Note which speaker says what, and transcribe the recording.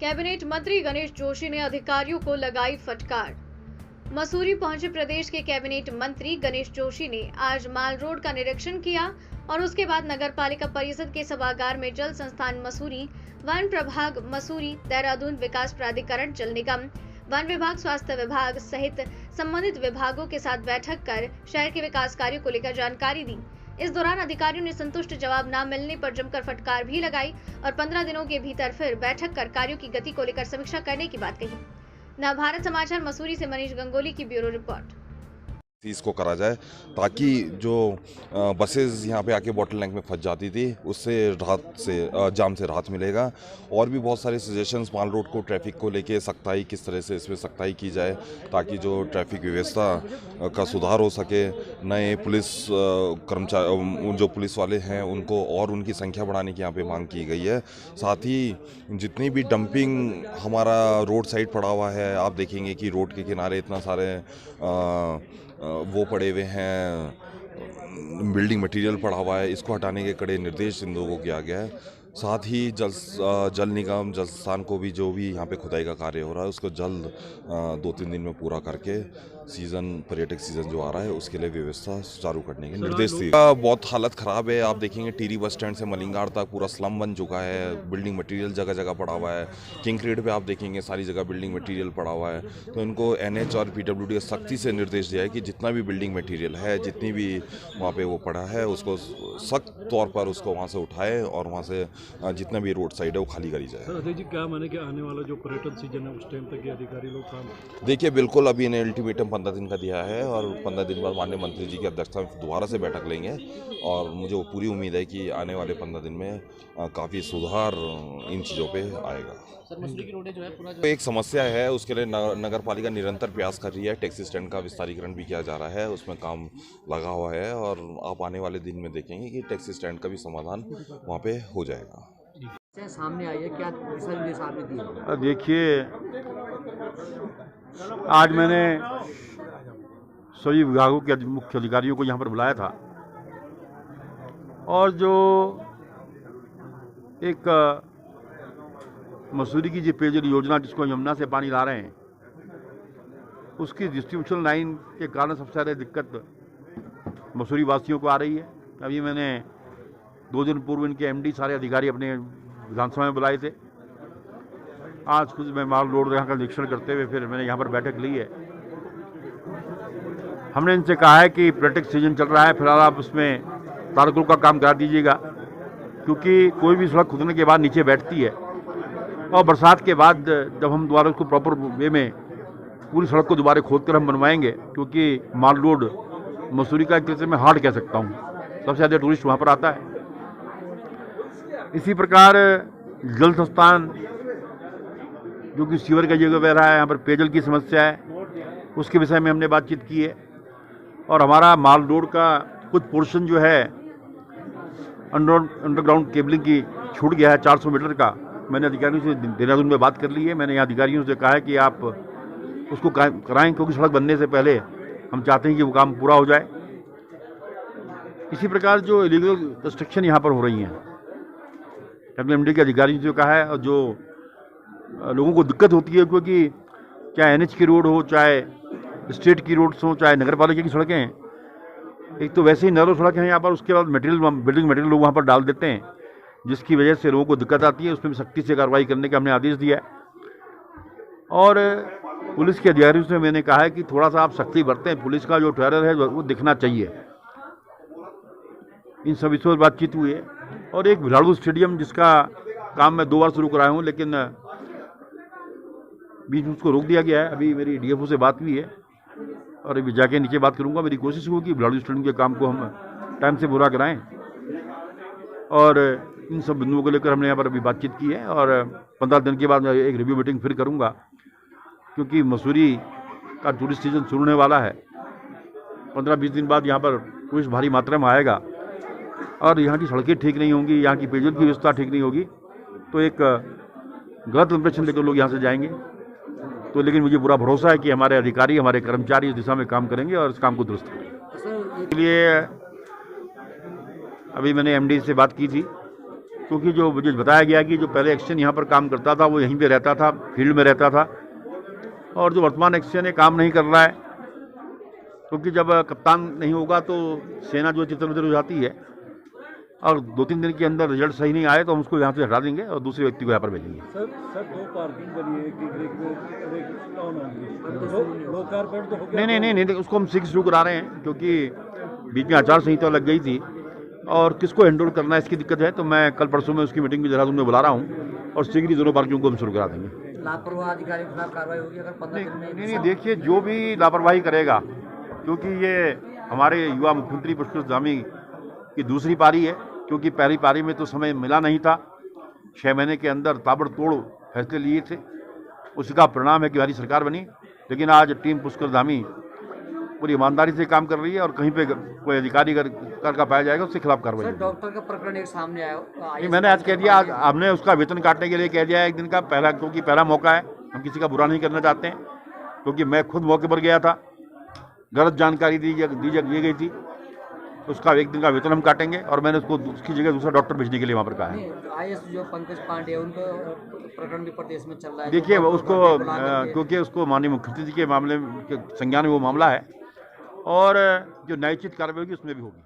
Speaker 1: Cabinet मंत्री गणेश जोशी ने अधिकारियों को लगाई फटकार। मसूरी पहुंचे प्रदेश के कैबिनेट मंत्री गणेश जोशी ने आज माल रोड का निरीक्षण किया और उसके बाद नगर पालिका परिषद के सभागार में जल संस्थान मसूरी, वन प्रभाग मसूरी, देहरादून विकास प्राधिकरण जल निगम, वन विभाग, स्वास्थ्य विभाग सहित संबंधित विभागों के साथ बैठक कर शहर के विकास कार्यों को लेकर जानकारी दी। इस दौरान अधिकारियों ने संतुष्ट जवाब न मिलने पर जमकर फटकार भी लगाई और 15 दिनों के भीतर फिर बैठक कर कार्यों की गति को लेकर समीक्षा करने की बात कही। नवभारत समाचार मसूरी से मनीष गंगोली की ब्यूरो रिपोर्ट।
Speaker 2: इसको करा जाए ताकि जो बसेस यहाँ पे आके बॉटल नेक में फंस जाती थी उससे जाम से राहत मिलेगा। और भी बहुत सारे सजेशंस माल रोड को ट्रैफिक को लेके सख्ताई किस तरह से इसमें सख्ताई की जाए ताकि जो ट्रैफिक व्यवस्था का सुधार हो सके। नए पुलिस कर्मचारी जो पुलिस वाले हैं उनको और उनकी संख्या बढ़ाने की यहाँ पे मांग की गई है। साथ ही जितनी भी डंपिंग हमारा रोड साइड पड़ा हुआ है, आप देखेंगे कि रोड के किनारे इतना सारे वो पड़े हुए हैं, बिल्डिंग मटेरियल पड़ा हुआ है, इसको हटाने के कड़े निर्देश इन लोगों को किया गया है। साथ ही जल निगम जल स्थान को भी जो भी यहाँ पे खुदाई का कार्य हो रहा है उसको जल्द 2-3 दिन में पूरा करके पर्यटक सीजन जो आ रहा है उसके लिए व्यवस्था सुचारू करने के निर्देश दिए। बहुत हालत ख़राब है, आप देखेंगे टीरी बस स्टैंड से मलिंगाड़ तक पूरा स्लम बन चुका है, बिल्डिंग मटेरियल जगह जगह पड़ा हुआ है। किंग क्रेड पे आप देखेंगे सारी जगह बिल्डिंग मटेरियल पड़ा हुआ है। तो इनको NH और PWD सख्ती से निर्देश दिया है कि जितना भी बिल्डिंग मटेरियल है, जितनी भी वहाँ पे वो पड़ा है उसको सख्त तौर पर उसको वहाँ से उठाए और वहाँ से जितना भी रोड साइड है वो खाली करी जाए।
Speaker 3: सर अजय जी, क्या माने कि आने वाला जो पर्यटन सीजन है उस टाइम तक ये अधिकारी लोग काम
Speaker 2: देखिए, बिल्कुल अभी इन्हें अल्टीमेटम 15 दिन का दिया है और 15 दिन बाद माननीय मंत्री जी की अध्यक्षता में दोबारा से बैठक लेंगे और मुझे वो पूरी उम्मीद है कि आने वाले 15 दिन में काफ़ी सुधार इन चीज़ों पे आएगा।
Speaker 4: सर मसूरी की रोडें जो है पूरा
Speaker 2: तो एक समस्या है, उसके लिए नगर पालिका निरंतर प्रयास कर रही है। टैक्सी स्टैंड का विस्तारीकरण भी किया जा रहा है, उसमें काम लगा हुआ है और आप आने वाले दिन में देखेंगे कि टैक्सी स्टैंड का भी समाधान वहाँ पे हो जाएगा।
Speaker 4: सामने आई है, क्या दिशा निर्देश आपने दिए?
Speaker 5: देखिए, आज मैंने सभी विभागों के मुख्य अधिकारियों को यहाँ पर बुलाया था और जो एक मसूरी की जो पेयजल योजना जिसको यमुना से पानी ला रहे हैं उसकी डिस्ट्रीब्यूशन लाइन के कारण सबसे ज़्यादा दिक्कत मसूरी वासियों को आ रही है। अभी मैंने 2 दिन पूर्व इनके MD सारे अधिकारी अपने विधानसभा में बुलाए थे। आज खुद मैं माल रोड यहाँ का निरीक्षण करते हुए फिर मैंने यहाँ पर बैठक ली है। हमने इनसे कहा है कि पर्यटक सीजन चल रहा है, फिलहाल आप उसमें तारकोल का काम करा दीजिएगा क्योंकि कोई भी सड़क खुदने के बाद नीचे बैठती है और बरसात के बाद जब हम दोबारा उसको प्रॉपर वे में पूरी सड़क को दोबारा खोद कर हम बनवाएंगे, क्योंकि माल रोड मसूरी का एक तरह से मैं हार्ट कह सकता हूँ, सबसे ज़्यादा टूरिस्ट वहाँ पर आता है। इसी प्रकार जल संस्थान जो कि सीवर का जगह बह रहा है, यहाँ पर पेयजल की समस्या है, उसके विषय में हमने बातचीत की है और हमारा माल रोड का कुछ पोर्शन जो है अंडरग्राउंड केबलिंग की छूट गया है 400 मीटर का। मैंने अधिकारियों से देहरादून में बात कर ली है। मैंने यहाँ अधिकारियों से कहा है कि आप उसको कराएं क्योंकि सड़क बनने से पहले हम चाहते हैं कि वो काम पूरा हो जाए। इसी प्रकार जो इलीगल कंस्ट्रक्शन यहाँ पर हो रही हैं, MD के अधिकारियों से कहा है और जो लोगों को दिक्कत होती है क्योंकि चाहे NH की रोड हो, चाहे स्टेट की रोड्स हो, चाहे नगर पालिका की सड़कें हैं, एक तो वैसे ही नैरो सड़क है यहाँ पर, उसके बाद बिल्डिंग मटेरियल लोग वहाँ पर डाल देते हैं जिसकी वजह से लोगों को दिक्कत आती है। उसमें सख्ती से कार्रवाई करने का हमने आदेश दिया है और पुलिस के अधिकारियों से मैंने कहा है कि थोड़ा सा आप सख्ती बरतें, पुलिस का जो टेरर है वो दिखना चाहिए। इन सब विषयों पर बातचीत हुई है और एक भिलाड़ू स्टेडियम जिसका काम मैं 2 बार शुरू कराया हूँ लेकिन बीच में उसको रोक दिया गया है। अभी मेरी DFO से बात हुई है और अभी जाके नीचे बात करूंगा। मेरी कोशिश होगी कि भिलाड़ू स्टेडियम के काम को हम टाइम से पूरा कराएं और इन सब बिंदुओं को लेकर हमने यहाँ पर अभी बातचीत की है और 15 दिन के बाद मैं एक रिव्यू मीटिंग फिर करूँगा क्योंकि मसूरी का टूरिस्ट सीजन शुरू होने वाला है। 15-20 दिन बाद यहाँ पर टूरिस्ट भारी मात्रा में आएगा और यहाँ की सड़कें ठीक नहीं होंगी, यहाँ की पेयजल की व्यवस्था ठीक नहीं होगी तो एक गलत इंप्रेशन लेकर लोग यहाँ से जाएंगे। तो लेकिन मुझे पूरा भरोसा है कि हमारे अधिकारी, हमारे कर्मचारी इस दिशा में काम करेंगे और इस काम को दुरुस्त करेंगे। इसलिए अभी मैंने MD से बात की थी क्योंकि जो मुझे बताया गया कि जो पहले एक्शन यहाँ पर काम करता था वो यहीं पे रहता था, फील्ड में रहता था, और जो वर्तमान एक्शन है काम नहीं कर रहा है, क्योंकि जब कप्तान नहीं होगा तो सेना जो चित्र हो जाती है, और 2-3 दिन के अंदर रिजल्ट सही नहीं आए तो हम उसको यहाँ से हटा देंगे और दूसरे व्यक्ति को यहाँ पर भेजेंगे।
Speaker 3: सर 2 पार्किंग बनी है कि लो कारपेट तो हो गया।
Speaker 5: नहीं, उसको हम 6 शुरू करा रहे हैं, क्योंकि बीच में आचार संहिता लग गई थी और किसको हैंडल करना है इसकी दिक्कत है, तो मैं कल परसों में उसकी मीटिंग भी देहरादून में बुला रहा हूँ और शीघ्र ही दोनों पार्किंग को हम शुरू करा देंगे।
Speaker 4: लापरवाह अधिकारी के खिलाफ कार्रवाई होगी अगर 15 दिन में?
Speaker 5: नहीं, देखिए जो भी लापरवाही करेगा, क्योंकि ये हमारे युवा मुख्यमंत्री पुष्कर धामी की दूसरी पारी है, क्योंकि पहली पारी में तो समय मिला नहीं था, 6 महीने के अंदर ताबड़तोड़ फैसले लिए थे, उसका परिणाम है कि हमारी सरकार बनी। लेकिन आज टीम पुष्कर धामी पूरी ईमानदारी से काम कर रही है और कहीं पे कोई अधिकारी कर का पाया जाएगा उसके खिलाफ कार्रवाई होगी।
Speaker 4: डॉक्टर का प्रकरण एक सामने आया,
Speaker 5: मैंने आज कह दिया, आज हमने उसका वेतन काटने के लिए कह दिया एक दिन का पहला, क्योंकि पहला मौका है, हम किसी का बुरा नहीं करना चाहते हैं, क्योंकि मैं खुद मौके पर गया था, गलत जानकारी दी गई थी, उसका एक दिन का वेतन हम काटेंगे और मैंने उसको उसकी जगह दूसरा डॉक्टर भेजने के लिए वहाँ पर कहा है।
Speaker 4: आईएएस जो पंकज पांडे उनका प्रकरण भी प्रदेश में चल रहा है।
Speaker 5: देखिए उसको क्योंकि उसको माननीय मुख्यमंत्री जी के मामले के संज्ञान में वो मामला है और जो न्यायोचित कार्रवाई होगी उसमें भी होगी।